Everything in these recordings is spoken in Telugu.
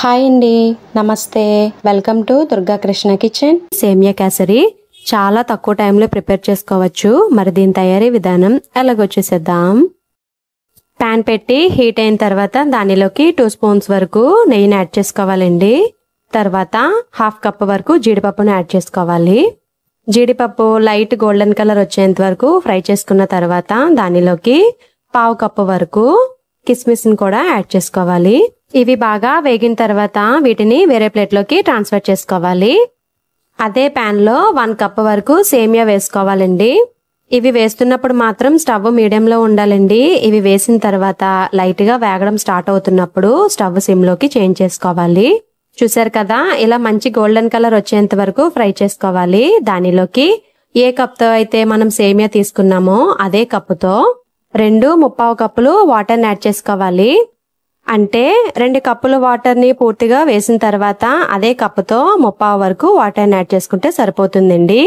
హాయ్ అండి, నమస్తే. Welcome to Durga Krishna kitchen. సేమియా కేసరి చాలా తక్కువ టైంలో ప్రిపేర్ చేసుకోవచ్చు. మరి దీని తయారీ విధానం ఎలాగో చూసేద్దాం. ప్యాన్ పెట్టి హీట్ అయిన తర్వాత దానిలోకి 2 స్పూన్స్ వరకు నెయ్యిని యాడ్ చేసుకోవాలండి. తర్వాత 1/2 కప్ వరకు జీడిపప్పును యాడ్ చేసుకోవాలి. జీడిపప్పు లైట్ గోల్డెన్ కలర్ వచ్చేంత వరకు ఫ్రై చేసుకున్న తర్వాత దానిలోకి 1/2 కప్ వరకు కిస్మిస్ ని కూడా యాడ్ చేసుకోవాలి. ఇవి బాగా వేగిన తర్వాత వీటిని వేరే ప్లేట్ లోకి ట్రాన్స్ఫర్ చేసుకోవాలి. అదే ప్యాన్ లో 1 కప్ వరకు సేమియా వేసుకోవాలండి. ఇవి వేస్తున్నప్పుడు మాత్రం స్టవ్ మీడియం లో ఉండాలండి. ఇవి వేసిన తర్వాత లైట్ గా వేగడం స్టార్ట్ అవుతున్నప్పుడు స్టవ్ సిమ్ లోకి చేంజ్ చేసుకోవాలి. చూసారు కదా, ఇలా మంచి గోల్డెన్ కలర్ వచ్చేంత వరకు ఫ్రై చేసుకోవాలి. దానిలోకి ఏ కప్ తో అయితే మనం సేమియా తీసుకున్నామో అదే కప్పుతో 2 కప్పులు వాటర్ యాడ్ చేసుకోవాలి. అంటే 2 కప్పుల వాటర్ ని పూర్తిగా వేసిన తర్వాత అదే కప్పుతో 30 వరకు వాటర్ యాడ్ చేసుకుంటే సరిపోతుందండి.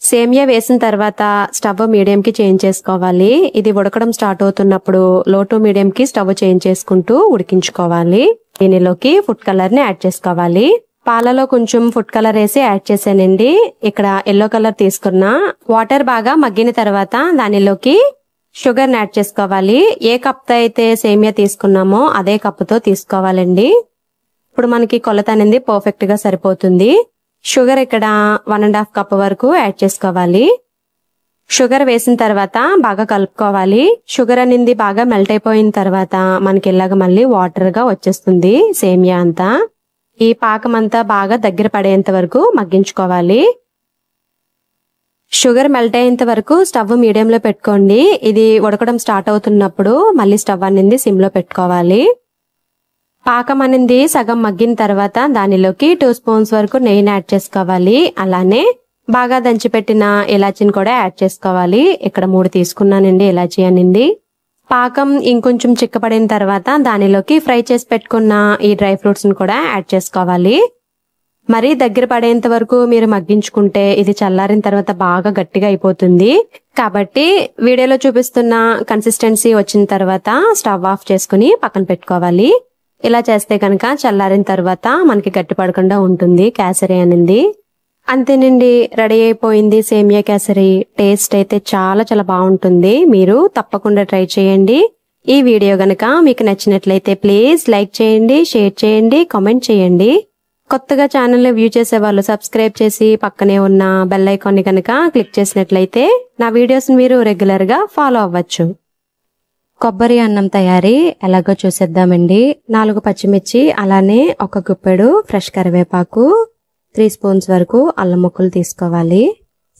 సేమియా వేసిన తర్వాత స్టవ్ మీడియం కి చేంజ్ చేసుకోవాలి. ఇది ఉడకడం స్టార్ట్ అవుతున్నప్పుడు లో టు మీడియం కి స్టవ్ చేంజ్ చేసుకుంటూ ఉడికించుకోవాలి. దీనిలోకి ఫుడ్ కలర్ ని యాడ్ చేసుకోవాలి. పాలలో కొంచెం ఫుడ్ కలర్ వేసి యాడ్ చేశానండి. ఇక్కడ ఎల్లో కలర్ తీసుకున్న వాటర్ బాగా మగ్గిన తర్వాత దానిలోకి షుగర్ యాడ్ చేసుకోవాలి. ఏ కప్ తో అయితే సేమియా తీసుకున్నామో అదే కప్పుతో తీసుకోవాలండి. ఇప్పుడు మనకి కొలత అనేది పర్ఫెక్ట్ గా సరిపోతుంది. షుగర్ ఇక్కడ 1.5 కప్ వరకు యాడ్ చేసుకోవాలి. షుగర్ వేసిన తర్వాత బాగా కలుపుకోవాలి. షుగర్ అనేది బాగా మెల్ట్ అయిపోయిన తర్వాత మనకి ఇలాగ మళ్ళీ వాటర్ గా వచ్చేస్తుంది సేమియా అంతా. ఈ పాకం అంతా బాగా దగ్గర పడేంత వరకు మగ్గించుకోవాలి. షుగర్ మెల్ట్ అయ్యేంత వరకు స్టవ్ మీడియం లో పెట్టుకోండి. ఇది ఉడకడం స్టార్ట్ అవుతున్నప్పుడు మళ్ళీ స్టవ్ అనేది సిమ్ లో పెట్టుకోవాలి. పాకం అనేది సగం మగ్గిన తర్వాత దానిలోకి 2 స్పూన్స్ వరకు నెయ్యిని యాడ్ చేసుకోవాలి. అలానే బాగా దంచిపెట్టిన ఇలాచీని కూడా యాడ్ చేసుకోవాలి. ఇక్కడ 3 తీసుకున్నానండి ఇలాచీ అనేది. పాకం ఇంకొంచెం చిక్కపడిన తర్వాత దానిలోకి ఫ్రై చేసి పెట్టుకున్న ఈ డ్రై ఫ్రూట్స్ ని కూడా యాడ్ చేసుకోవాలి. మరీ దగ్గర పడేంత వరకు మీరు మగ్గించుకుంటే ఇది చల్లారిన తర్వాత బాగా గట్టిగా అయిపోతుంది. కాబట్టి వీడియోలో చూపిస్తున్న కన్సిస్టెన్సీ వచ్చిన తర్వాత స్టవ్ ఆఫ్ చేసుకుని పక్కన పెట్టుకోవాలి. ఇలా చేస్తే కనుక చల్లారిన తర్వాత మనకి గట్టి పడకుండా ఉంటుంది కేసరి అనేది. అంతేనండి, రెడీ అయిపోయింది సేమియా కేసరి. టేస్ట్ అయితే చాలా చాలా బాగుంటుంది. మీరు తప్పకుండా ట్రై చేయండి. ఈ వీడియో గనక మీకు నచ్చినట్లయితే ప్లీజ్ లైక్ చేయండి, షేర్ చేయండి, కామెంట్ చేయండి. కొత్తగా ఛానల్ ని వ్యూ చేసే వాళ్ళు సబ్స్క్రైబ్ చేసి పక్కనే ఉన్న బెల్ ఐకాన్ ని కనుక క్లిక్ చేసినట్లయితే నా వీడియోస్ మీరు రెగ్యులర్ గా ఫాలో అవ్వచ్చు. కొబ్బరి అన్నం తయారీ ఎలాగో చూసేద్దామండి. 4 పచ్చిమిర్చి, అలానే 1 గుప్పెడు ఫ్రెష్ కరివేపాకు, 3 స్పూన్స్ వరకు అల్లం ముక్కలు తీసుకోవాలి.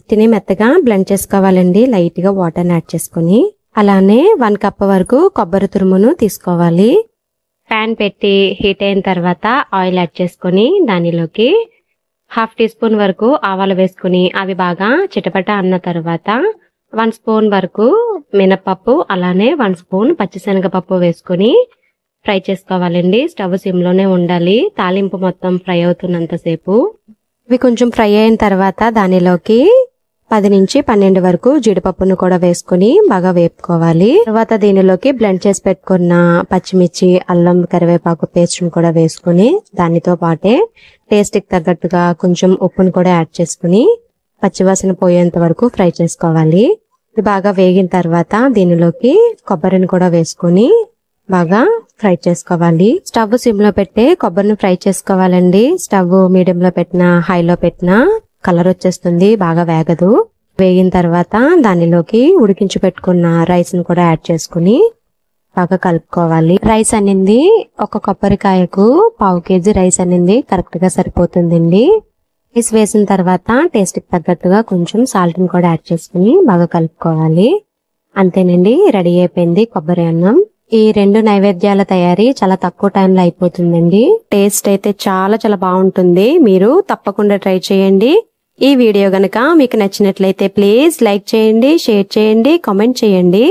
తిని మెత్తగా బ్లెండ్ చేసుకోవాలండి లైట్ గా వాటర్ యాడ్ చేసుకుని. అలానే 1 కప్ వరకు కొబ్బరి తురుమును తీసుకోవాలి. ప్యాన్ పెట్టి హీట్ అయిన తర్వాత ఆయిల్ యాడ్ చేసుకుని దానిలోకి 1/2 టీ స్పూన్ వరకు ఆవాలు వేసుకుని అవి బాగా చిటపట అన్న తర్వాత 1 స్పూన్ వరకు మినపప్పు, అలానే 1 స్పూన్ పచ్చిశనగపప్పు వేసుకుని ఫ్రై చేసుకోవాలండి. స్టవ్ సిమ్ లోనే ఉండాలి. తాలింపు మొత్తం ఫ్రై అవుతున్నంతసేపు ఇవి కొంచెం ఫ్రై అయిన తర్వాత దానిలోకి 10 నుంచి 12 వరకు జీడిపప్పును కూడా వేసుకుని బాగా వేపుకోవాలి. తర్వాత దీనిలోకి బ్లెండ్ చేసి పెట్టుకున్న పచ్చిమిర్చి, అల్లం, కరివేపాకు పేస్ట్ ను కూడా వేసుకుని దానితో పాటే టేస్ట్ కి తగ్గట్టుగా కొంచెం ఉప్పును కూడా యాడ్ చేసుకుని పచ్చివాసన పోయేంత వరకు ఫ్రై చేసుకోవాలి. ఇది బాగా వేగిన తర్వాత దీనిలోకి కొబ్బరిని కూడా వేసుకుని బాగా ఫ్రై చేసుకోవాలి. స్టవ్ సిమ్ లో పెట్టి కొబ్బరిని ఫ్రై చేసుకోవాలండి. స్టవ్ మీడియం లో పెట్టినా హైలో పెట్టినా కలర్ వచ్చేస్తుంది, బాగా వేగదు. వేగిన తర్వాత దానిలోకి ఉడికించి పెట్టుకున్న రైస్ ను కూడా యాడ్ చేసుకుని బాగా కలుపుకోవాలి. రైస్ అనేది 1 కొబ్బరికాయకు 1/2 కేజీ రైస్ అనేది కరెక్ట్ గా సరిపోతుందండి. రైస్ వేసిన తర్వాత టేస్ట్ కి తగ్గట్టుగా కొంచెం సాల్ట్ ని కూడా యాడ్ చేసుకుని బాగా కలుపుకోవాలి. అంతేనండి, రెడీ అయిపోయింది కొబ్బరి అన్నం. ఈ 2 నైవేద్యాల తయారీ చాలా తక్కువ టైంలో అయిపోతుందండి. టేస్ట్ అయితే చాలా చాలా బాగుంటుంది. మీరు తప్పకుండా ట్రై చేయండి. ఈ వీడియో గనక మీకు నచ్చినట్లయితే ప్లీజ్ లైక్ చేయండి, షేర్ చేయండి, కామెంట్ చేయండి.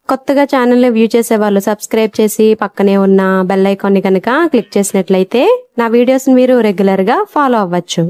కొత్తగా ఛానల్ ని వ్యూ చేసే వాళ్ళు సబ్స్క్రైబ్ చేసి పక్కనే ఉన్న బెల్ ఐకాన్ ని కనుక క్లిక్ చేసినట్లయితే నా వీడియోస్ మీరు రెగ్యులర్ గా ఫాలో అవ్వచ్చు.